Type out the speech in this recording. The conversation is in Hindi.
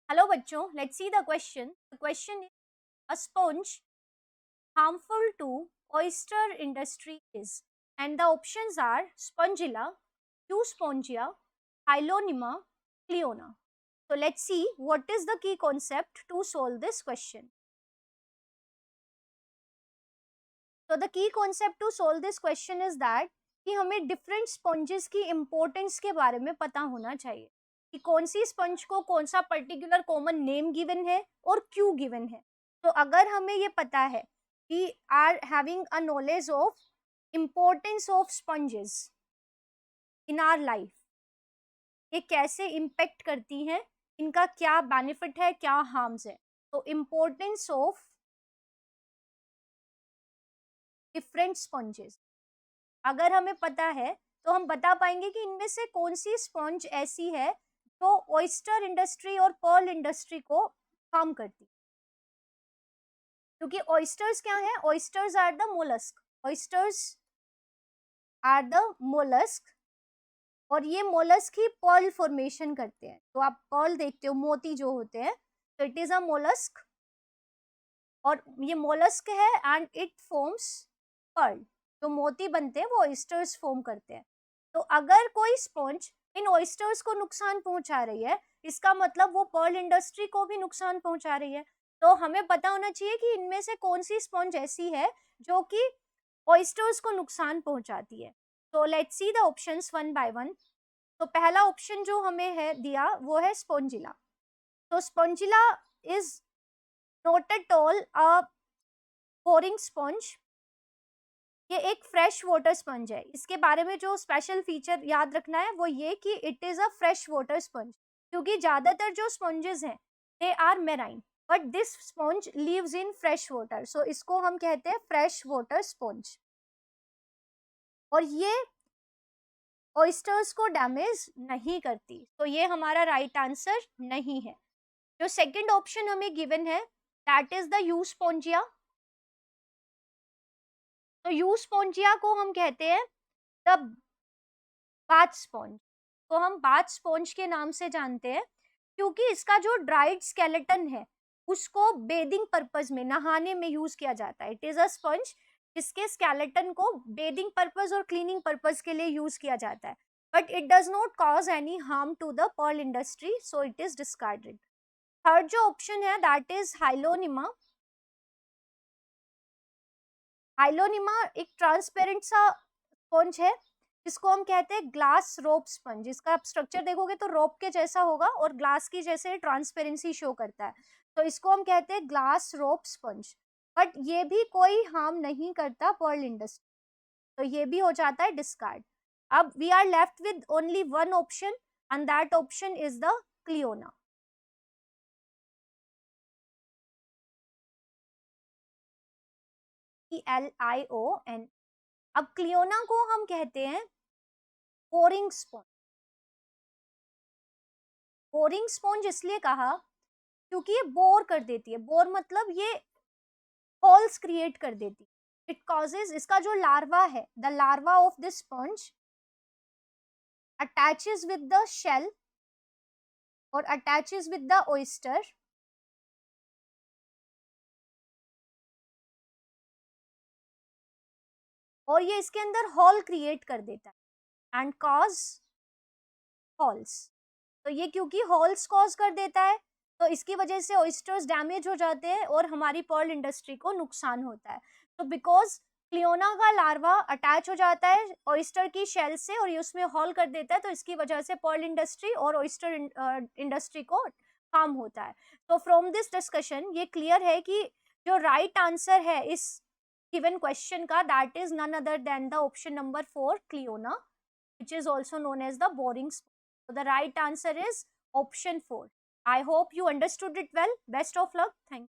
हेलो बच्चों, let's see the question. The question is a sponge harmful to oyster industry is, and the options are spongilla, Euspongia, Hylonyma, Cleona. So let's see what is the key concept to solve this question. So the key concept to solve this question is that कि हमें डिफरेंट स्पंजेस की इम्पोर्टेंस के बारे में पता होना चाहिए कि कौन सी स्पंज को कौन सा पर्टिकुलर कॉमन नेम गिवन है और क्यों गिवन है. तो अगर हमें ये पता है कि are having a knowledge of importance of sponges in our life, ये कैसे इम्पेक्ट करती हैं, इनका क्या बेनिफिट है, क्या हार्म्स है. तो इम्पोर्टेंस ऑफ डिफरेंट स्पंजेस अगर हमें पता है तो हम बता पाएंगे कि इनमें से कौन सी स्पॉन्ज ऐसी है जो ऑयस्टर इंडस्ट्री और पर्ल इंडस्ट्री को हार्म करती. क्योंकि ऑयस्टर्स क्या है? Oysters are the mollusc. Oysters are the mollusc और ये मोलस्क ही पर्ल फॉर्मेशन करते हैं. तो आप पर्ल देखते हो, मोती जो होते हैं, तो इट इज अ मोलस्क और ये मोलस्क है एंड इट फॉर्म्स पर्ल. जो मोती बनते हैं वो ऑयस्टर्स फॉर्म करते हैं. तो अगर कोई स्पॉन्ज इन ऑयस्टर्स को नुकसान पहुंचा रही है, इसका मतलब वो पर्ल इंडस्ट्री को भी नुकसान पहुंचा रही है. तो हमें पता होना चाहिए कि इनमें से कौन सी स्पॉन्ज ऐसी है जो कि ऑयस्टर्स को नुकसान पहुंचाती है. तो let's see the options one by one. तो पहला ऑप्शन जो हमें है दिया वो है स्पॉन्जिला. तो Spongilla is not at all a boring sponge. ये एक फ्रेश वाटर स्पंज है. इसके बारे में जो स्पेशल फीचर याद रखना है वो ये कि it is a fresh water sponge. क्योंकि ज्यादातर जो स्पंजेस हैं they are marine, but this sponge lives in fresh water, so इसको हम कहते हैं फ्रेश वाटर स्पंज. और ये ऑयस्टर्स को डैमेज नहीं करती. तो ये हमारा राइट आंसर नहीं है. जो सेकंड ऑप्शन हमें गिवन है दैट इज द यूस्पोंजिया. तो यूस्पोंजिया को हम कहते हैं द बाथ स्पॉन्ज. तो हम बाथ स्पॉन्ज के नाम से जानते हैं क्योंकि इसका जो ड्राइड स्केलेटन है उसको बेदिंग पर्पस में, नहाने में यूज किया जाता है. इट इज अ स्पंज जिसके स्केलेटन को बेदिंग पर्पस और क्लीनिंग पर्पस के लिए यूज किया जाता है. But it does not cause any harm to the pearl industry, so it is discarded. Third जो ऑप्शन है दैट इज हाइलोनिमा. हाइलोनिमा एक ट्रांसपेरेंट सा स्पंज है जिसको हम कहते हैं ग्लास रोप स्पंज. इसका आप स्ट्रक्चर देखोगे तो रोप के जैसा होगा और ग्लास की जैसे ट्रांसपेरेंसी शो करता है. तो इसको हम कहते हैं ग्लास रोप स्पंज. बट ये भी कोई हार्म नहीं करता पर्ल इंडस्ट्री, तो ये भी हो जाता है डिस्कार्ड. अब we are left with only one option and that option is the cliona. CLION. अब क्लियोना को हम कहते हैं बोरिंग स्पॉन्ज. बोरिंग स्पॉन्ज इसलिए कहा क्योंकि ये बोर कर देती है. बोर मतलब ये होल्स क्रिएट कर देती. इट कॉजेज, इसका जो लार्वा है, the larva of this sponge attaches with the shell और अटैचेस विद द ऑयस्टर और ये इसके अंदर होल क्रिएट कर देता है एंड कॉज होल्स. तो ये क्योंकि होल्स कॉज कर देता है तो इसकी वजह से ऑयस्टर्स डैमेज हो जाते हैं और हमारी पर्ल इंडस्ट्री को नुकसान होता है. तो बिकॉज क्लियोना का लार्वा अटैच हो जाता है ऑयस्टर की शेल से और ये उसमें होल कर देता है, तो इसकी वजह से पर्ल इंडस्ट्री और ऑयस्टर इंडस्ट्री को हार्म होता है. तो फ्रॉम दिस डिस्कशन ये क्लियर है कि जो राइट आंसर है इस गिवन क्वेश्चन का that is none other than the option number 4 cliona, which is also known as the boring sponge. So the right answer is option 4. I hope you understood it well. Best of luck. Thank you.